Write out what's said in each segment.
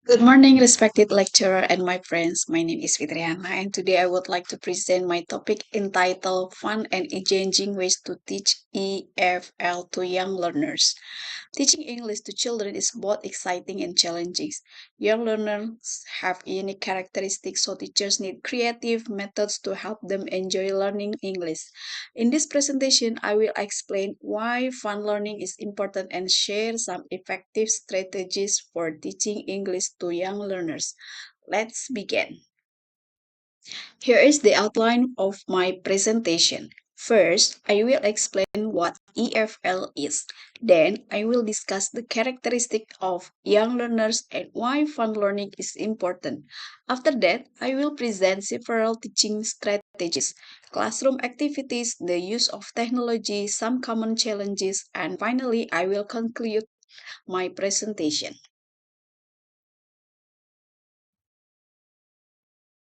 Good morning, respected lecturer and my friends. My name is Fitriana, and today I would like to present my topic entitled Fun and Engaging Ways to Teach EFL to Young Learners. Teaching English to children is both exciting and challenging. Young learners have unique characteristics, so teachers need creative methods to help them enjoy learning English. In this presentation, I will explain why fun learning is important and share some effective strategies for teaching English to young learners. Let's begin. Here is the outline of my presentation. First, I will explain what EFL is. Then, I will discuss the characteristics of young learners and why fun learning is important. After that, I will present several teaching strategies, classroom activities, the use of technology, some common challenges, and finally, I will conclude my presentation.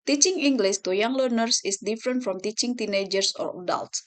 Teaching English to young learners is different from teaching teenagers or adults.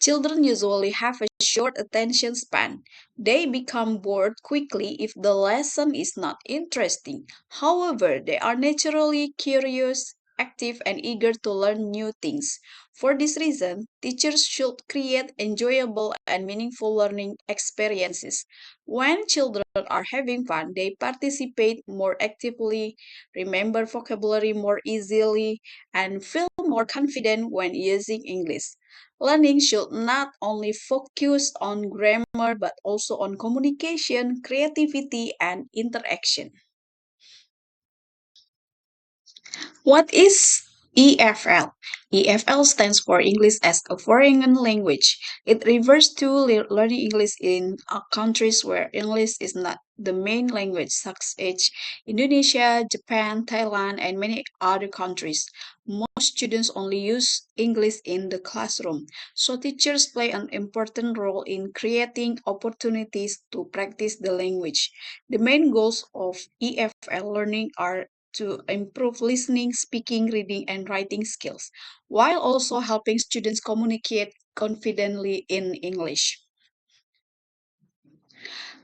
Children usually have a short attention span. They become bored quickly if the lesson is not interesting. However, they are naturally curious, active, and eager to learn new things. For this reason, teachers should create enjoyable and meaningful learning experiences. When children are having fun, they participate more actively, remember vocabulary more easily, and feel more confident when using English. Learning should not only focus on grammar but also on communication, creativity, and interaction. What is EFL? EFL stands for English as a Foreign Language. It refers to learning English in countries where English is not the main language, such as Indonesia, Japan, Thailand, and many other countries. Most students only use English in the classroom, so teachers play an important role in creating opportunities to practice the language. The main goals of EFL learning are to improve listening, speaking, reading, and writing skills, while also helping students communicate confidently in English.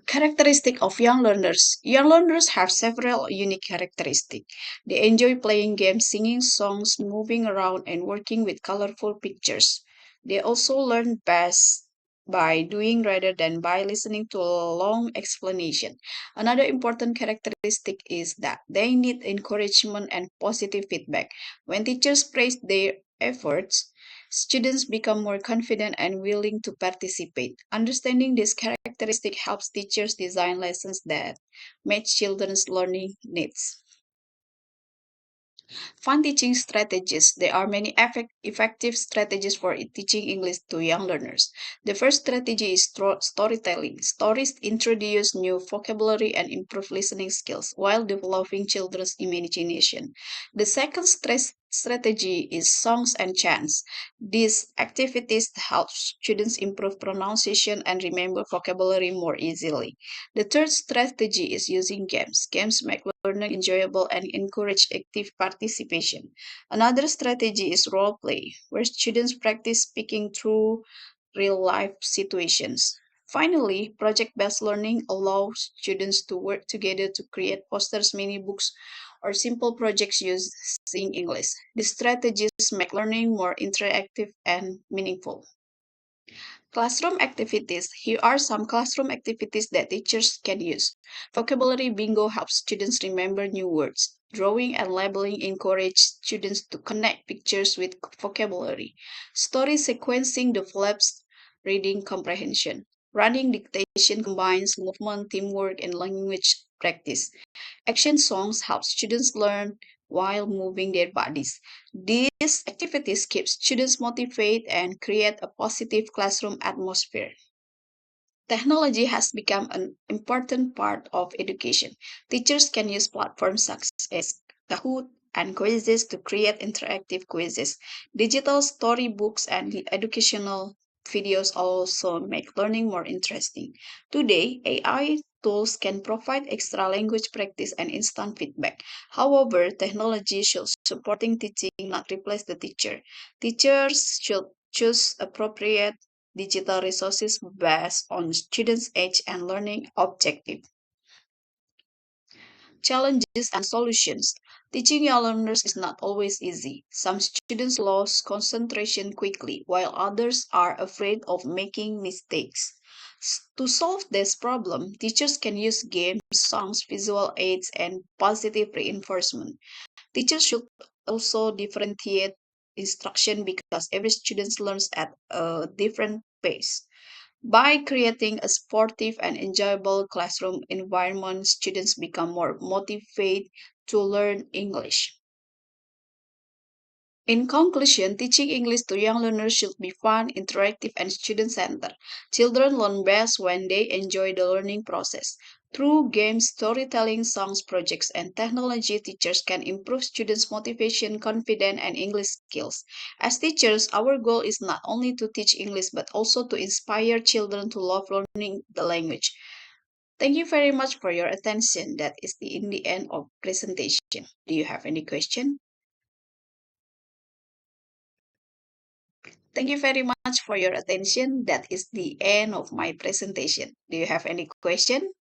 Characteristic of young learners. Young learners have several unique characteristics. They enjoy playing games, singing songs, moving around, and working with colorful pictures. They also learn best by doing rather than by listening to a long explanation. Another important characteristic is that they need encouragement and positive feedback. When teachers praise their efforts, students become more confident and willing to participate. Understanding this characteristic helps teachers design lessons that match children's learning needs. Fun teaching strategies. There are many effective strategies for teaching English to young learners. The first strategy is storytelling. Stories introduce new vocabulary and improve listening skills while developing children's imagination. The second strategy is songs and chants. These activities help students improve pronunciation and remember vocabulary more easily. The third strategy is using games. Games make learning enjoyable and encourage active participation. Another strategy is role play, where students practice speaking through real life situations. Finally, project based learning allows students to work together to create posters, mini books, or simple projects using English. These strategies make learning more interactive and meaningful. Classroom activities. Here are some classroom activities that teachers can use. Vocabulary bingo helps students remember new words. Drawing and labeling encourage students to connect pictures with vocabulary. Story sequencing develops reading comprehension. Running dictation combines movement, teamwork, and language practice. Action songs help students learn while moving their bodies. These activities keep students motivated and create a positive classroom atmosphere. Technology has become an important part of education. Teachers can use platforms such as Kahoot and quizzes to create interactive quizzes. Digital storybooks and educational videos also make learning more interesting. Today, AI tools can provide extra language practice and instant feedback. However, technology should supporting teaching, not replace the teacher. Teachers should choose appropriate digital resources based on students' age and learning objective. Challenges and solutions. Teaching young learners is not always easy. Some students lose concentration quickly, while others are afraid of making mistakes. To solve this problem, teachers can use games, songs, visual aids, and positive reinforcement. Teachers should also differentiate instruction because every student learns at a different pace. By creating a sportive and enjoyable classroom environment, students become more motivated to learn English. In conclusion, teaching English to young learners should be fun, interactive, and student centered. Children learn best when they enjoy the learning process. Through games, storytelling, songs, projects, and technology, teachers can improve students' motivation, confidence, and English skills. As teachers, our goal is not only to teach English but also to inspire children to love learning the language. Thank you very much for your attention. That is in the end of presentation. Do you have any question? Thank you very much for your attention. That is the end of my presentation. Do you have any question?